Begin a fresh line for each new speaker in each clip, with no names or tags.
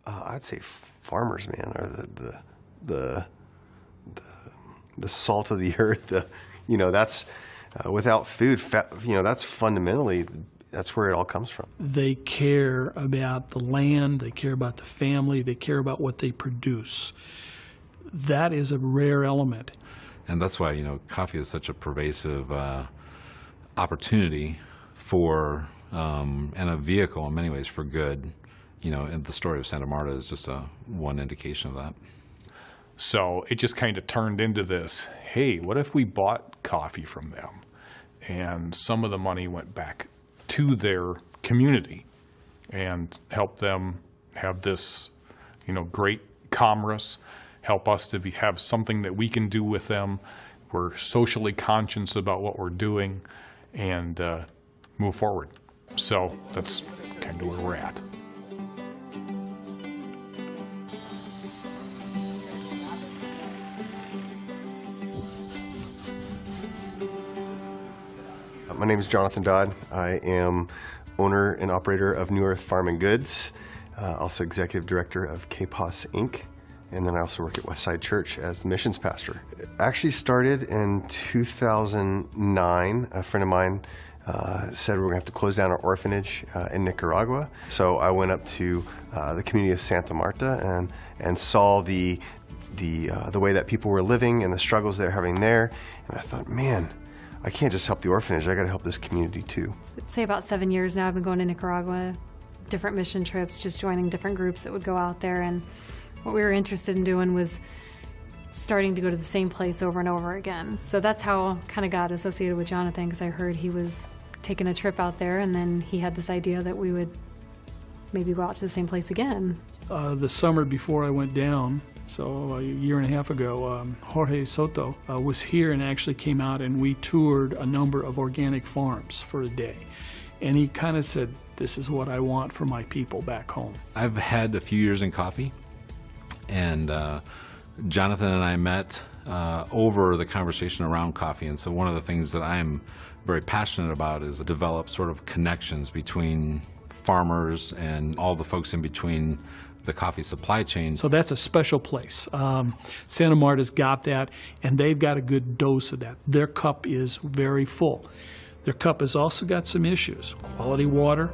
I'd say farmers, man, are the salt of the earth. That's without food, that's fundamentally, that's where it all comes from.
They care about the land, they care about the family, they care about what they produce. That is a rare element.
And that's why, coffee is such a pervasive opportunity for, and a vehicle in many ways for good. And the story of Santa Marta is just one indication of that.
So it just kind of turned into this, hey, what if we bought coffee from them? And some of the money went back to their community and helped them have this, great commerce, help us to have something that we can do with them. We're socially conscious about what we're doing and move forward. So that's kind of where we're at.
My name is Jonathan Dodd. I am owner and operator of New Earth Farm and Goods, also executive director of KPOS Inc., and then I also work at Westside Church as the missions pastor. It actually started in 2009. A friend of mine said we're going to have to close down our orphanage in Nicaragua. So I went up to the community of Santa Marta and saw the way that people were living and the struggles they're having there, and I thought, man, I can't just help the orphanage, I got to help this community too.
I'd say about 7 years now I've been going to Nicaragua, different mission trips, just joining different groups that would go out there, and what we were interested in doing was starting to go to the same place over and over again. So that's how I kind of got associated with Jonathan, because I heard he was taking a trip out there, and then he had this idea that we would maybe go out to the same place again.
The summer before I went down, so a year and a half ago, Jorge Soto was here and actually came out and we toured a number of organic farms for a day. And he kind of said, this is what I want for my people back home.
I've had a few years in coffee, and Jonathan and I met over the conversation around coffee. And so one of the things that I'm very passionate about is to develop sort of connections between farmers and all the folks in between the coffee supply chain.
So that's a special place. Santa Marta's got that, and they've got a good dose of that. Their cup is very full. Their cup has also got some issues. Quality water.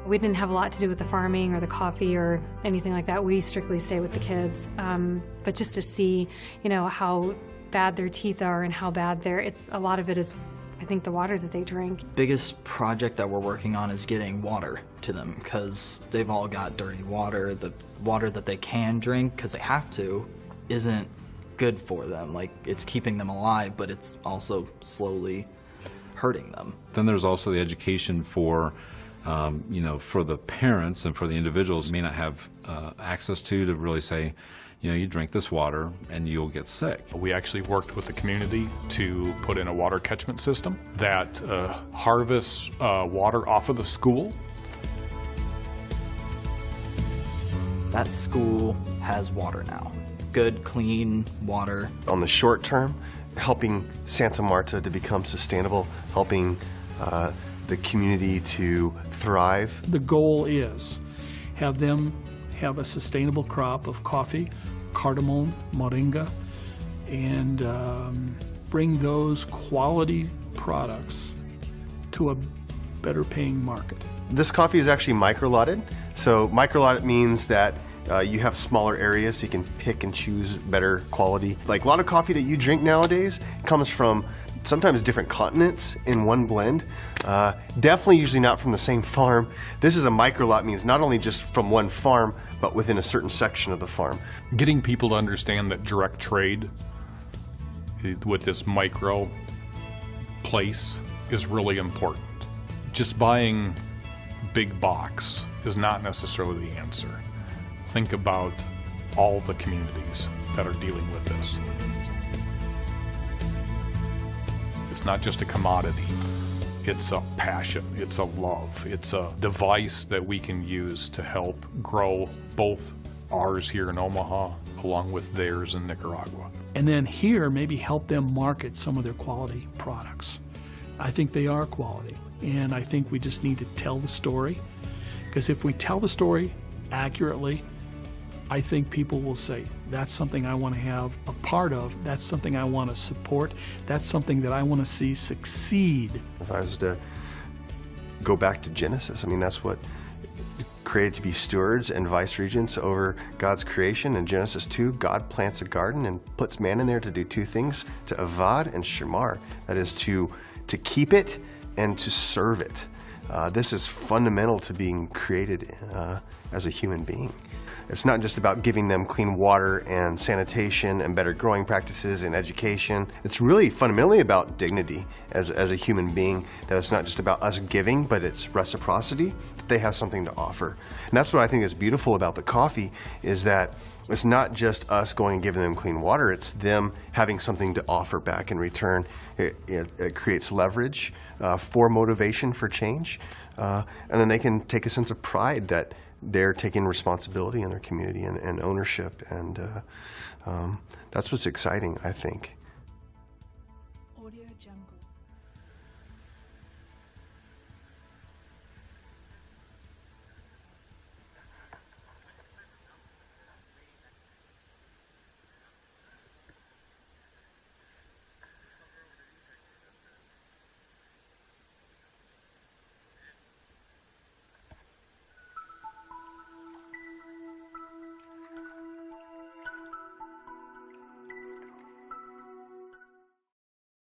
We didn't have a lot to do with the farming or the coffee or anything like that. We strictly stay with the kids. But just to see, how bad their teeth are and how bad a lot of it is, I think, the water that they drink.
Biggest project that we're working on is getting water to them, because they've all got dirty water. The water that they can drink, because they have to, isn't good for them. Like, it's keeping them alive, but it's also slowly hurting them.
Then there's also the education for for the parents and for the individuals who may not have access to really say, you drink this water and you'll get sick.
We actually worked with the community to put in a water catchment system that harvests water off of the school.
That school has water now. Good, clean water.
On the short term, helping Santa Marta to become sustainable, helping the community to thrive.
The goal is have them have a sustainable crop of coffee, cardamom, moringa, and bring those quality products to a better paying market.
This coffee is actually micro-lotted. So micro-lotted means that you have smaller areas so you can pick and choose better quality. Like a lot of coffee that you drink nowadays comes from sometimes different continents in one blend. Definitely usually not from the same farm. This is a micro-lot, means not only just from one farm, but within a certain section of the farm.
Getting people to understand that direct trade with this micro place is really important. Just buying big box is not necessarily the answer. Think about all the communities that are dealing with this. It's not just a commodity. It's a passion, it's a love, it's a device that we can use to help grow both ours here in Omaha along with theirs in Nicaragua.
And then here, maybe help them market some of their quality products. I think they are quality, and I think we just need to tell the story, because if we tell the story accurately, I think people will say, that's something I want to have a part of, that's something I want to support, that's something that I want to see succeed.
If I was to go back to Genesis, I mean, that's what created to be stewards and vice regents over God's creation. In Genesis 2, God plants a garden and puts man in there to do two things, to avad and shamar, that is to keep it and to serve it. This is fundamental to being created as a human being. It's not just about giving them clean water and sanitation and better growing practices and education. It's really fundamentally about dignity as a human being, that it's not just about us giving, but it's reciprocity, that they have something to offer. And that's what I think is beautiful about the coffee, is that it's not just us going and giving them clean water, it's them having something to offer back in return. It creates leverage for motivation for change, and then they can take a sense of pride that they're taking responsibility in their community and ownership, and that's what's exciting, I think.
Audio Jungle.